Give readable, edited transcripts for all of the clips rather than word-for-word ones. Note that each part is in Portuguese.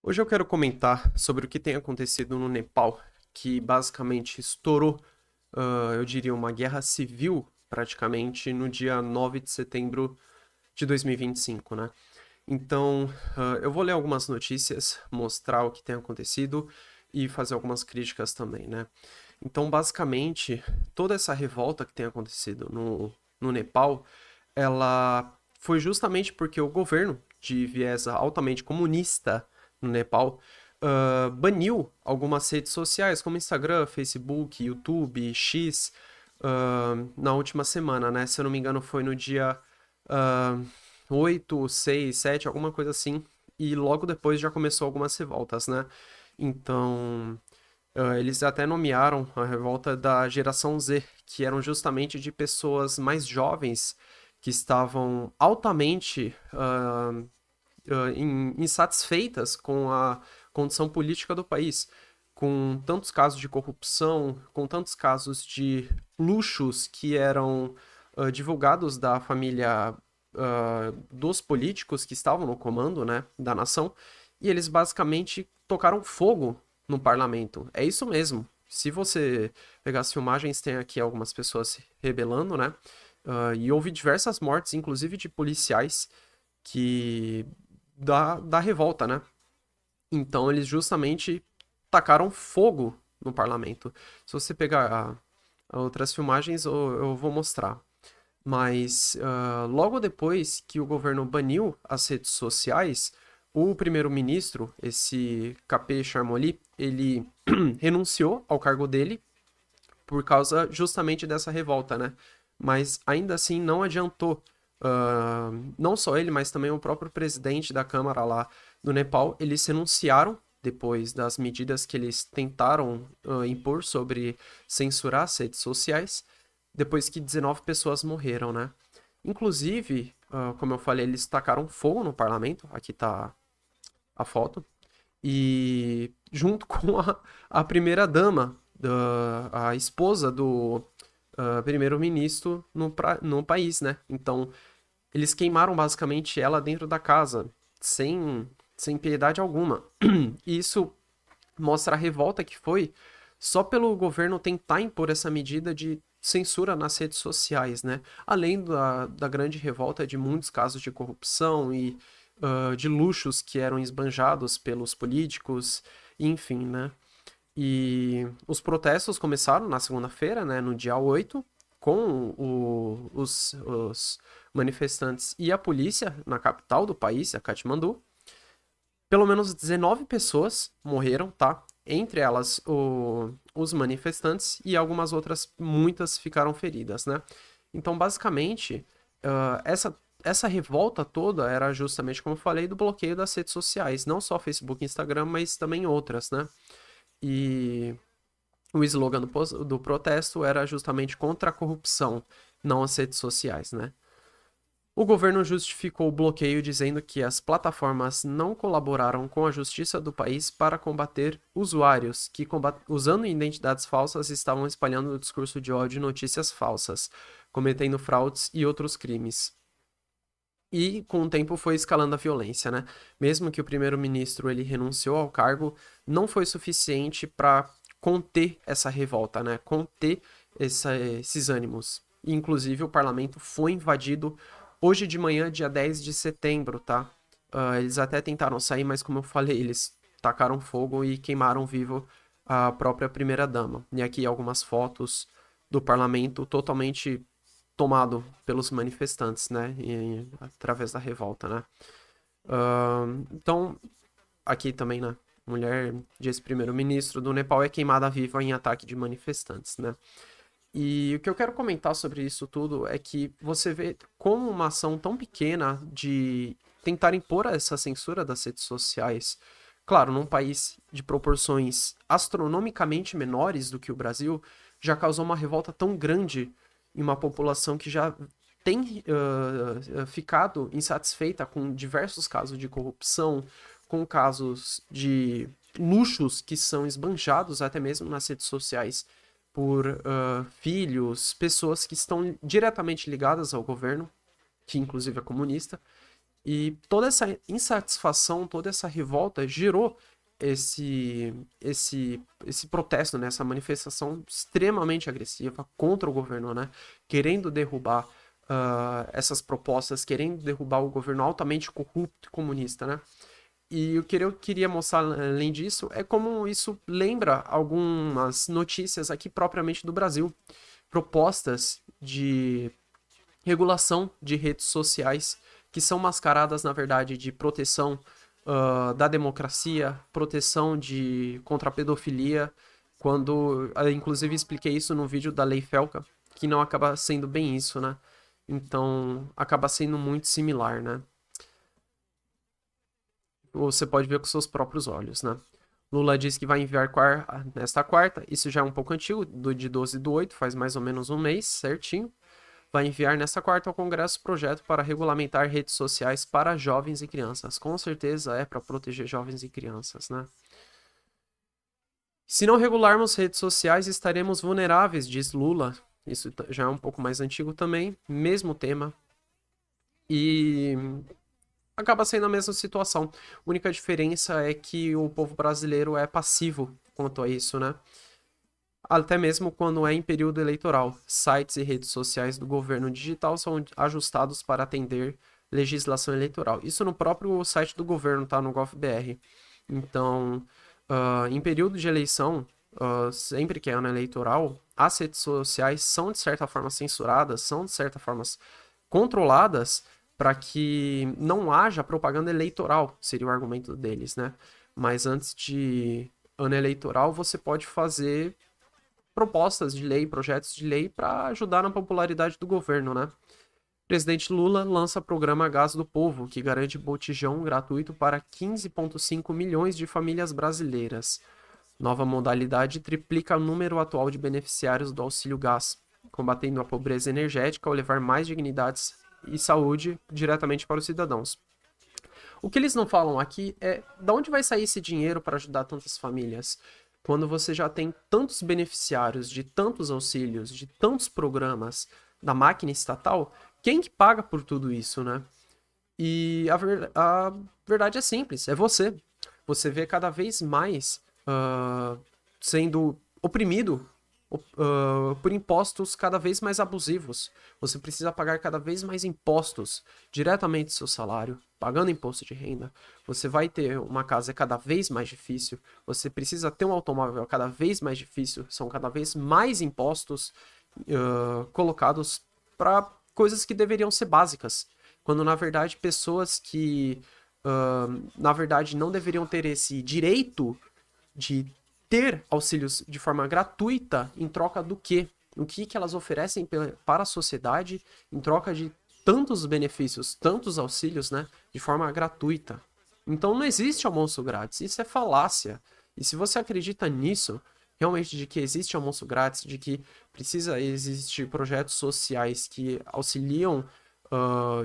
Hoje eu quero comentar sobre o que tem acontecido no Nepal, que basicamente estourou, eu diria, uma guerra civil, praticamente, no dia 9 de setembro de 2025, né? Então, eu vou ler algumas notícias, mostrar o que tem acontecido e fazer algumas críticas também, né? Então, basicamente, toda essa revolta que tem acontecido no Nepal, ela foi justamente porque o governo, de viés altamente comunista no Nepal, baniu algumas redes sociais, como Instagram, Facebook, YouTube, X, na última semana, né? Se eu não me engano, foi no dia uh, 8, 6, 7, alguma coisa assim. E logo depois já começou algumas revoltas, né? Então, eles até nomearam a revolta da geração Z, que eram justamente de pessoas mais jovens que estavam altamente insatisfeitas com a condição política do país, com tantos casos de corrupção, com tantos casos de luxos que eram divulgados da família dos políticos que estavam no comando, né, da nação, e eles basicamente tocaram fogo no parlamento. É isso mesmo. Se você pegar as filmagens, tem aqui algumas pessoas se rebelando, né? E houve diversas mortes, inclusive de policiais, que da revolta, né? Então eles justamente tacaram fogo no parlamento. Se você pegar a outras filmagens, eu vou mostrar. Mas logo depois que o governo baniu as redes sociais, o primeiro-ministro, esse KP Sharmoli, ele renunciou ao cargo dele por causa justamente dessa revolta, né? Mas ainda assim não adiantou. Não só ele, mas também o próprio presidente da Câmara lá do Nepal, eles renunciaram depois das medidas que eles tentaram impor sobre censurar as redes sociais, depois que 19 pessoas morreram, né? Inclusive, como eu falei, eles tacaram fogo no parlamento, aqui tá a foto, e junto com a primeira-dama, a esposa do primeiro-ministro no país, né? Então, eles queimaram basicamente ela dentro da casa, sem piedade alguma. E isso mostra a revolta que foi só pelo governo tentar impor essa medida de censura nas redes sociais, né? Além da grande revolta de muitos casos de corrupção e de luxos que eram esbanjados pelos políticos, enfim, né? E os protestos começaram na segunda-feira, né, no dia 8, com os manifestantes e a polícia na capital do país, a Katmandu. Pelo menos 19 pessoas morreram, tá? Entre elas os manifestantes e algumas outras, muitas ficaram feridas, né? Então, basicamente, essa revolta toda era justamente, como eu falei, do bloqueio das redes sociais, não só Facebook e Instagram, mas também outras, né? E o slogan do protesto era justamente contra a corrupção, não as redes sociais, né? O governo justificou o bloqueio dizendo que as plataformas não colaboraram com a justiça do país para combater usuários que, usando identidades falsas, estavam espalhando o discurso de ódio e notícias falsas, cometendo fraudes e outros crimes. E com o tempo foi escalando a violência, né? Mesmo que o primeiro-ministro ele renunciou ao cargo, não foi suficiente para conter essa revolta, né? Conter esses ânimos. E, inclusive o parlamento foi invadido hoje de manhã, dia 10 de setembro, tá? Eles até tentaram sair, mas como eu falei, eles tacaram fogo e queimaram vivo a própria primeira-dama. E aqui algumas fotos do parlamento totalmente tomado pelos manifestantes, né? Através da revolta, né? Então, aqui também, né? Mulher de ex-primeiro-ministro do Nepal é queimada viva em ataque de manifestantes, né? E o que eu quero comentar sobre isso tudo é que você vê como uma ação tão pequena de tentar impor essa censura das redes sociais, claro, num país de proporções astronomicamente menores do que o Brasil, já causou uma revolta tão grande em uma população que já tem ficado insatisfeita com diversos casos de corrupção, com casos de luxos que são esbanjados até mesmo nas redes sociais por filhos, pessoas que estão diretamente ligadas ao governo, que inclusive é comunista, E toda essa insatisfação, toda essa revolta gerou esse protesto, né? Essa manifestação extremamente agressiva contra o governo, né? Querendo derrubar essas propostas, querendo derrubar o governo altamente corrupto e comunista, né? E o que eu queria mostrar, além disso, é como isso lembra algumas notícias aqui propriamente do Brasil. Propostas de regulação de redes sociais que são mascaradas, na verdade, de proteção da democracia, proteção contra a pedofilia, quando, inclusive, expliquei isso no vídeo da Lei Felca, que não acaba sendo bem isso, né? Então, acaba sendo muito similar, né? Você pode ver com seus próprios olhos, né? Lula diz que vai enviar nesta quarta, isso já é um pouco antigo, de 12/8, faz mais ou menos um mês, certinho. Vai enviar nesta quarta ao Congresso projeto para regulamentar redes sociais para jovens e crianças. Com certeza é para proteger jovens e crianças, né? Se não regularmos redes sociais, estaremos vulneráveis, diz Lula. Isso já é um pouco mais antigo também, mesmo tema. E acaba sendo a mesma situação. A única diferença é que o povo brasileiro é passivo quanto a isso, né? Até mesmo quando é em período eleitoral. Sites e redes sociais do governo digital são ajustados para atender legislação eleitoral. Isso no próprio site do governo, tá? No GovBR. Então, em período de eleição, sempre que é ano eleitoral, as redes sociais são de certa forma censuradas, são de certa forma controladas para que não haja propaganda eleitoral, seria o argumento deles, né? Mas antes de ano eleitoral, você pode fazer propostas de lei, projetos de lei para ajudar na popularidade do governo, né? Presidente Lula lança programa Gás do Povo, que garante botijão gratuito para 15,5 milhões de famílias brasileiras. Nova modalidade triplica o número atual de beneficiários do auxílio gás, combatendo a pobreza energética ao levar mais dignidades e saúde diretamente para os cidadãos. O que eles não falam aqui é de onde vai sair esse dinheiro para ajudar tantas famílias? Quando você já tem tantos beneficiários de tantos auxílios, de tantos programas da máquina estatal, quem que paga por tudo isso, né? E a verdade é simples, é você. Você vê cada vez mais sendo oprimido por impostos cada vez mais abusivos. Você precisa pagar cada vez mais impostos diretamente do seu salário, pagando imposto de renda. Você vai ter uma casa cada vez mais difícil. Você precisa ter um automóvel cada vez mais difícil. São cada vez mais impostos colocados para coisas que deveriam ser básicas. Quando, na verdade, pessoas que, na verdade, não deveriam ter esse direito de ter auxílios de forma gratuita em troca do quê? O que elas oferecem para a sociedade em troca de tantos benefícios, tantos auxílios, né, de forma gratuita. Então não existe almoço grátis, isso é falácia. E se você acredita nisso, realmente de que existe almoço grátis, de que precisa existir projetos sociais que auxiliam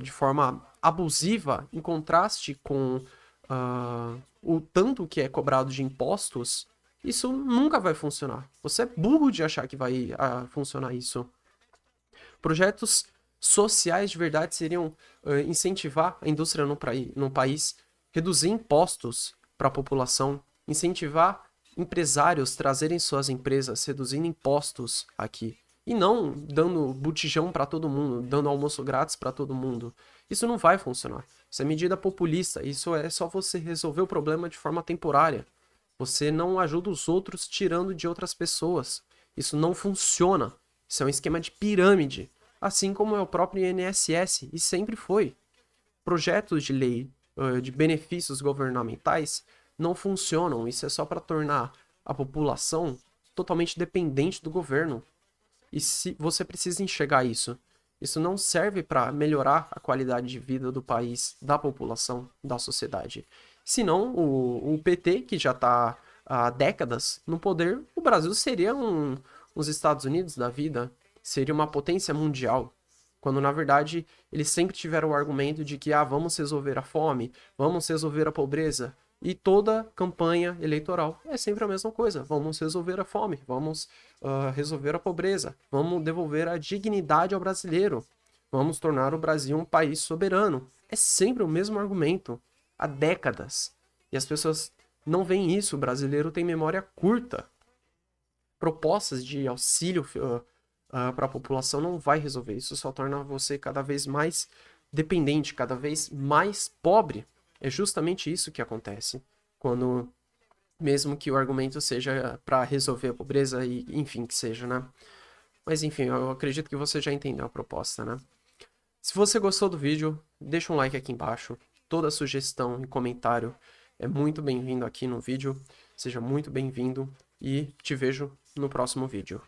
de forma abusiva, em contraste com o tanto que é cobrado de impostos, isso nunca vai funcionar. Você é burro de achar que vai funcionar isso. Projetos sociais de verdade seriam incentivar a indústria no país, reduzir impostos para a população, incentivar empresários trazerem suas empresas, reduzindo impostos aqui. E não dando botijão para todo mundo, dando almoço grátis para todo mundo. Isso não vai funcionar. Isso é medida populista. Isso é só você resolver o problema de forma temporária. Você não ajuda os outros tirando de outras pessoas. Isso não funciona. Isso é um esquema de pirâmide. Assim como é o próprio INSS. E sempre foi. Projetos de lei de benefícios governamentais não funcionam. Isso é só para tornar a população totalmente dependente do governo. E se você precisa enxergar isso. Isso não serve para melhorar a qualidade de vida do país, da população, da sociedade. Senão, o PT, que já está há décadas no poder, o Brasil seria uns Estados Unidos da vida, seria uma potência mundial. Quando, na verdade, eles sempre tiveram o argumento de que vamos resolver a fome, vamos resolver a pobreza. E toda campanha eleitoral é sempre a mesma coisa. Vamos resolver a fome, vamos resolver a pobreza, vamos devolver a dignidade ao brasileiro, vamos tornar o Brasil um país soberano. É sempre o mesmo argumento, há décadas. E as pessoas não veem isso, o brasileiro tem memória curta. Propostas de auxílio para a população não vai resolver. Isso só torna você cada vez mais dependente, cada vez mais pobre. É justamente isso que acontece quando, mesmo que o argumento seja para resolver a pobreza e enfim que seja, né? Mas enfim, eu acredito que você já entendeu a proposta, né? Se você gostou do vídeo, deixa um like aqui embaixo. Toda sugestão e comentário é muito bem-vindo aqui no vídeo. Seja muito bem-vindo e te vejo no próximo vídeo.